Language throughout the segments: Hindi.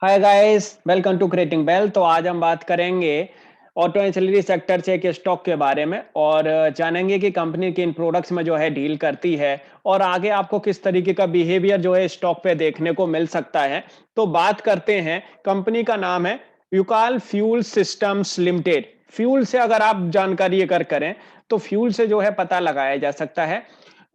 Hi guys, welcome to creating wealth. तो आज हम बात करेंगे ऑटो एंसिलरी सेक्टर से एक स्टॉक के बारे में और जानेंगे कि कंपनी किन प्रोडक्ट्स में जो है डील करती है और आगे आपको किस तरीके का बिहेवियर जो है स्टॉक पे देखने को मिल सकता है। तो बात करते हैं, कंपनी का नाम है यूकाल फ्यूल सिस्टम्स लिमिटेड। फ्यूल से अगर आप जानकारी अगर करें तो फ्यूल से जो है पता लगाया जा सकता है।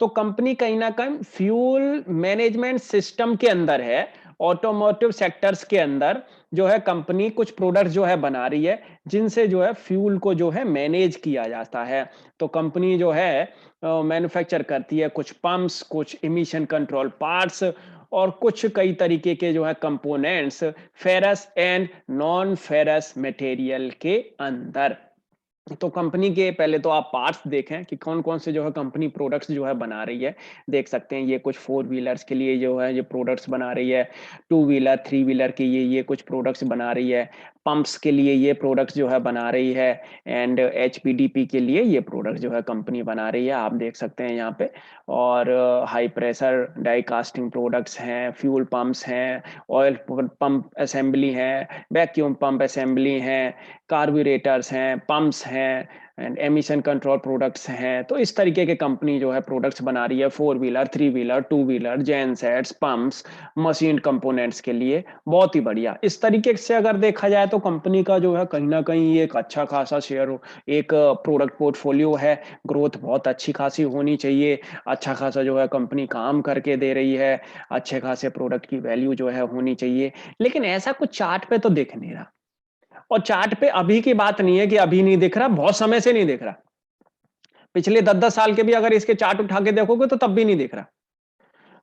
तो कंपनी कहीं ना कहीं फ्यूल मैनेजमेंट सिस्टम के अंदर है। ऑटोमोटिव सेक्टर्स के अंदर जो है कंपनी कुछ प्रोडक्ट जो है बना रही है जिनसे जो है फ्यूल को जो है मैनेज किया जाता है। तो कंपनी जो है मैन्युफैक्चर करती है कुछ पंप्स, कुछ इमिशन कंट्रोल पार्ट्स और कुछ कई तरीके के जो है components ferrous and non ferrous material के अंदर। तो कंपनी के पहले तो आप पार्ट्स देखें कि कौन-कौन से जो है कंपनी प्रोडक्ट्स जो है बना रही है। देख सकते हैं ये कुछ फोर व्हीलर्स के लिए जो है ये प्रोडक्ट्स बना रही है, टू व्हीलर, थ्री व्हीलर के ये कुछ प्रोडक्ट्स बना रही है, पंप्स के लिए ये प्रोडक्ट्स जो है बना रही है एंड एचपीडीपी के लिए ये प्रोडक्ट जो है कंपनी बना रही है, आप देख सकते हैं यहाँ पे। और high pressure die casting products हैं, फ्यूल पंप्स हैं, ऑयल पंप असेंबली है, वैक्यूम पंप असेंबली हैं, कार्बोरेटर्स हैं, पंप्स हैं एंड एमिशन कंट्रोल प्रोडक्ट्स हैं। तो इस तरीके के कंपनी जो है प्रोडक्ट्स बना रही है four wheeler, three wheeler, two wheeler, gen sets, pumps, machine components के लिए। बहुत ही बढ़िया। इस तरीके से अगर देखा जाए तो कंपनी का जो है कहीं ना कहीं ये एक अच्छा खासा शेयर, एक प्रोडक्ट पोर्टफोलियो है। ग्रोथ बहुत अच्छी खासी होनी चाहिए। अच्छा खासा जो है कंपनी काम करके दे रही है। अच्छे खासे प्रोडक्ट की वैल्यू जो है होनी चाहिए। लेकिन ऐसा कुछ चार्ट पे तो दिख नहीं रहा। और चार्ट पे अभी की बात नहीं है कि अभी नहीं दिख रहा, बहुत समय से नहीं दिख रहा। पिछले 10-10 साल के भी अगर इसके चार्ट उठा के देखोगे तो तब भी नहीं दिख रहा।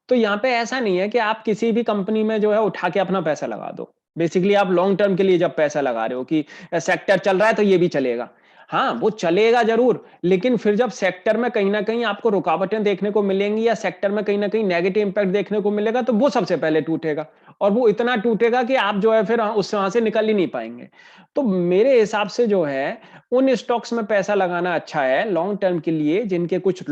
तो यहाँ पे ऐसा नहीं है कि आप किसी भी कंपनी में जो है उठा के अपना पैसा लगा दो। बेसिकली आप लॉन्ग टर्म के लिए जब पैसा लगा रहे हो कि सेक्टर चल रहा है तो ये भी चलेगा। हाँ, वो चलेगा जरूर, लेकिन फिर जब सेक्टर में कहीं ना कहीं आपको रुकावटें देखने को मिलेंगी या सेक्टर में कहीं ना कहीं नेगेटिव इंपैक्ट देखने को मिलेगा तो वो सबसे पहले टूटेगा। और वो इतना टूटेगा कि आप जो है फिर उस वहां से निकल ही नहीं पाएंगे। तो मेरे हिसाब से जो है उन स्टॉक्स में पैसा लगाना अच्छा है लॉन्ग टर्म के लिए, जिनके कुछ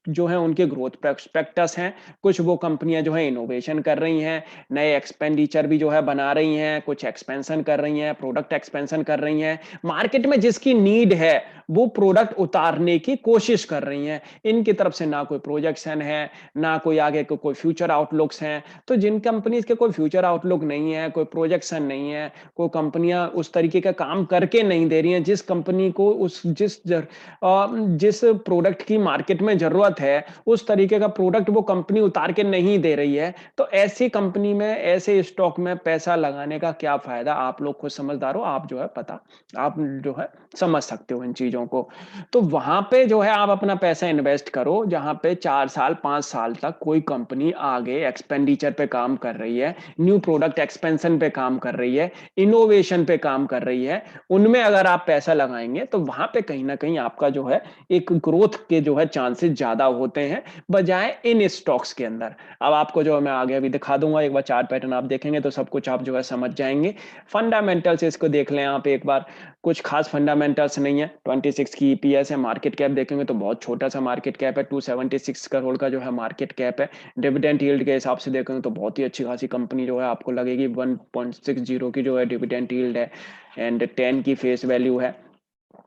जो है उनके ग्रोथ प्रोस्पेक्टस हैं। कुछ वो कंपनियां जो है इनोवेशन कर रही हैं, नए एक्सपेंडिचर भी जो है बना रही हैं, कुछ एक्सपेंशन कर रही हैं, प्रोडक्ट एक्सपेंशन कर रही हैं, मार्केट में जिसकी नीड है वो प्रोडक्ट उतारने की कोशिश कर रही हैं। इनकी तरफ से ना कोई प्रोजेक्शन है, ना कोई आगे को कोई फ्यूचर आउटलुक्स हैं। तो जिन कंपनीज के कोई फ्यूचर आउटलुक नहीं है, कोई प्रोजेक्शन नहीं है, कोई कंपनियां उस तरीके का काम करके नहीं दे रही हैं जिस कंपनी को जिस प्रोडक्ट की मार्केट में जरूरत है, उस तरीके का प्रोडक्ट वो कंपनी उतार के नहीं दे रही है, तो ऐसी कंपनी में, ऐसे स्टॉक में पैसा लगाने का क्या फायदा। आप लोग खुद समझदार हो, आप जो है पता, आप जो है समझ सकते हो इन चीजों को। तो वहां पे जो है आप अपना पैसा इन्वेस्ट करो जहां पे 4 साल 5 साल तक कोई कंपनी आगे एक्सपेंडिचर पे काम कर रही है, न्यू प्रोडक्ट एक्सपेंशन पे काम कर रही है, इनोवेशन पे काम कर रही है। उनमें अगर आप पैसा लगाएंगे तो वहां पे कहीं ना कहीं आपका जो है एक ग्रोथ के जो है चांसेस ज्यादा होते हैं बजाय इन स्टॉक्स के अंदर। अब आपको जो मैं आगे अभी दिखा दूंगा, एक बार चार्ट पैटर्न आप देखेंगे तो सब कुछ आप जो है समझ जाएंगे। फंडामेंटल से इसको देख लें आप एक बार। कुछ खास फंडामेंटल्स नहीं है। 26 की ईपीएस है। मार्केट कैप देखेंगे तो बहुत छोटा सा मार्केट कैप है, 276 करोड़ का जो है मार्केट कैप है। डिविडेंड यील्ड के हिसाब से देखेंगे तो बहुत ही अच्छी खासी कंपनी जो है आपको लगेगी। 1.60 की जो है डिविडेंड यील्ड है एंड 10 की फेस वैल्यू है।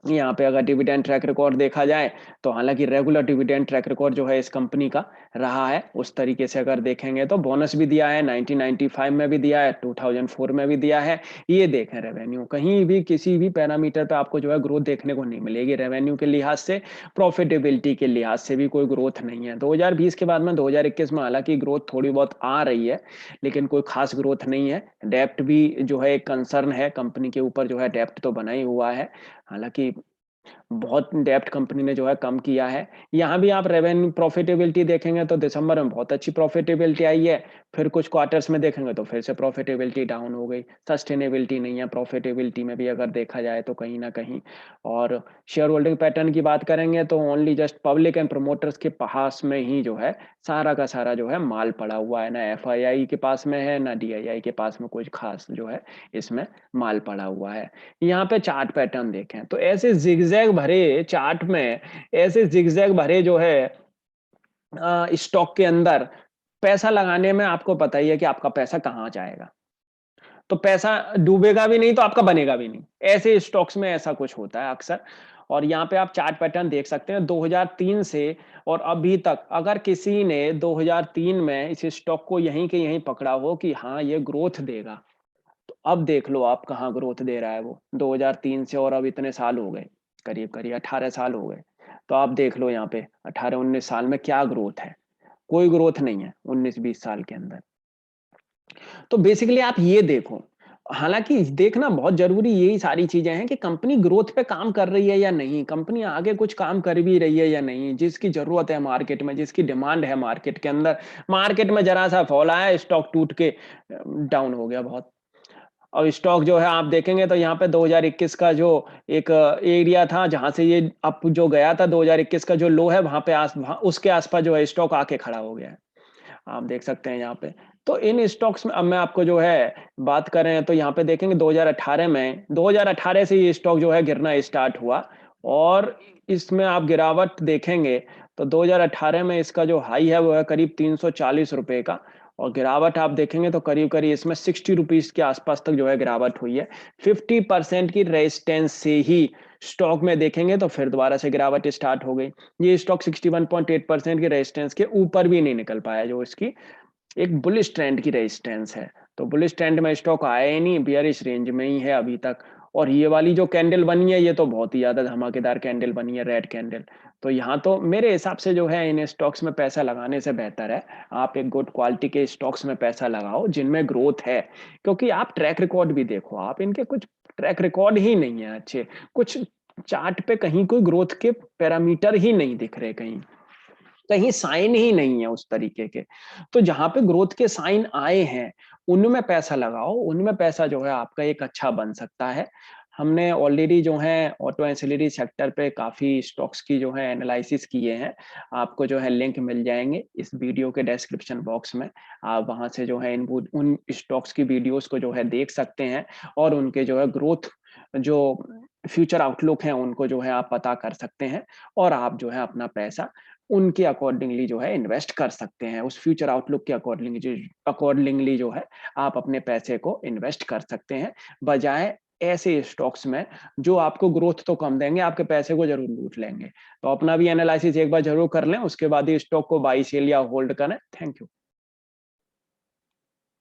यहाँ पे अगर डिविडेंड ट्रैक रिकॉर्ड देखा जाए तो हालांकि रेगुलर डिविडेंड ट्रैक रिकॉर्ड जो है इस कंपनी का रहा है। उस तरीके से अगर देखेंगे तो बोनस भी दिया है, 1995 में भी दिया है, 2004 में भी दिया है। ये देखें रेवेन्यू, कहीं भी किसी भी पैरामीटर पे आपको जो है ग्रोथ देखने को नहीं मिलेगी। रेवेन्यू के लिहाज से, प्रॉफिटेबिलिटी के लिहाज से भी कोई ग्रोथ नहीं है। 2020 के बाद में 2021 में हालांकि ग्रोथ थोड़ी बहुत आ रही है, लेकिन कोई खास ग्रोथ नहीं है। डेप्ट भी जो है एक कंसर्न है कंपनी के ऊपर, जो है डेप्ट तो बना ही हुआ है। हालांकि बहुत डेप्ट कंपनी ने जो है कम किया है। यहाँ भी आप रेवेन्यू प्रॉफिटेबिलिटी देखेंगे तो दिसंबर में बहुत अच्छी प्रॉफिटेबिलिटी आई है। फिर कुछ क्वार्टर्स में देखेंगे तो फिर से प्रॉफिटेबिलिटी डाउन हो गई। सस्टेनेबिलिटी नहीं है प्रॉफिटेबिलिटी में भी अगर देखा जाए तो कहीं ना कहीं। और शेयर होल्डिंग पैटर्न की बात करेंगे तो only just public and promoters के पास में ही जो है सारा का सारा जो है माल पड़ा हुआ है। ना एफआईआई के पास में है, ना डीआईआई के पास में कुछ खास जो है इसमें माल पड़ा हुआ है। यहाँ पे चार्ट पैटर्न देखें तो ऐसे जिगजैग भरे चार्ट में, ऐसे जिगजैग भरे जो है स्टॉक के अंदर पैसा लगाने में आपको पता ही है कि आपका पैसा कहाँ जाएगा। तो पैसा डूबेगा भी नहीं तो आपका बनेगा भी नहीं। ऐसे स्टॉक्स में ऐसा कुछ होता है अक्सर। और यहाँ पे आप चार्ट पैटर्न देख सकते हैं 2003 से और अभी तक अगर किसी ने 2003 में इस स्टॉक को यहीं के यहीं पकड़ा हो कि हाँ, ये ग्रोथ देगा, तो अब देख लो आप कहाँ ग्रोथ दे रहा है वो 2003 से और अब इतने साल हो गए, करीब-करीब 18 साल हो गए। तो आप देख लो यहाँ पे 18-19 साल में क्या ग्रोथ है? कोई ग्रोथ नहीं है 19-20 साल के अंदर। तो बेसिकली आप ये देखो, हालाँकि देखना बहुत ज़रूरी यही सारी चीज़ें हैं कि कंपनी ग्रोथ पे काम कर रही है या नहीं, कंपनी आगे कुछ काम कर भी रही है या नहीं, जिसकी ज़रूरत है मार्केट में, जिसकी डिमांड है मार्केट के अंदर। मार्केट में ज़रा-सा फॉल आया, स्टॉक टूट के डाउन हो गया बहुत। और स्टॉक जो है आप देखेंगे तो यहाँ पे 2021 का जो एक एरिया था जहाँ से ये अप जो गया था 2021 का जो लो है वहाँ पे वहाँ उसके आस-पास जो है स्टॉक आके खड़ा हो गया है। आप देख सकते हैं यहाँ पे। तो इन स्टॉक्स में अब मैं आपको जो है बात करें तो यहाँ पे देखेंगे 2018 से ये स्टॉक जो है गिरना स्टार्ट हुआ और इसमें आप गिरावट देखेंगे तो 2018 में इसका जो हाई है वो है करीब ₹340 का और गिरावट आप देखेंगे तो करीब-करीब इसमें ₹60 के आसपास तक जो है गिरावट हुई है। 50% की रेजिस्टेंस से ही स्टॉक में देखेंगे तो फिर दोबारा से गिरावट स्टार्ट हो गई। ये स्टॉक 61.8% की रेजिस्टेंस के ऊपर भी नहीं निकल पाया जो इसकी एक बुलिश ट्रेंड की रेजिस्टेंस है। तो बुलिश ट्रेंड में स्टॉक आया ही नहीं, बियरिश रेंज में ही है अभी तक। और ये वाली जो कैंडल बनी है, ये तो बहुत ही ज़्यादा धमाकेदार कैंडल बनी है, रेड कैंडल। तो यहाँ तो मेरे हिसाब से जो है इन स्टॉक्स में पैसा लगाने से बेहतर है, आप एक गुड क्वालिटी के स्टॉक्स में पैसा लगाओ जिनमें ग्रोथ है। क्योंकि आप ट्रैक रिकॉर्ड भी देखो, आप इनके कुछ ट्रैक रिकॉर्ड ही नहीं है अच्छे। कुछ चार्ट पे कहीं कोई ग्रोथ के पैरामीटर ही नहीं दिख रहे कहीं। कहीं साइन ही नहीं है उस तरीके के। तो जहाँ पे ग्रोथ के साइन आए हैं, उनमें पैसा लगाओ, उनमें पैसा जो है आपका एक अच्छा बन सकता है। हमने ऑलरेडी जो है ऑटो एंसिलरी सेक्टर पे काफ़ी स्टॉक्स की जो है एनालिसिस किए हैं। आपको जो है लिंक मिल जाएँगे इस वीडियो के डिस्क्रिप्शन बॉक्स में। आप वहाँ से जो है इन उन स्टॉक्स की वीडियोज़ को जो है देख सकते हैं और उनके जो है ग्रोथ जो फ्यूचर आउटलुक है उनको जो है आप पता कर सकते हैं और आप जो है अपना पैसा उनके अकॉर्डिंगली जो है इन्वेस्ट कर सकते हैं। उस फ्यूचर आउटलुक के अकॉर्डिंगली जो है आप अपने पैसे को इन्वेस्ट कर सकते हैं, बजाए ऐसे स्टॉक्स में जो आपको ग्रोथ तो कम देंगे, आपके पैसे को ज़रूर लूट लेंगे। तो अपना भी एनालिसिस एक बार ज़रूर कर लें, उसके बाद ही स्टॉक को बाय, सेल या होल्ड करें। Thank you.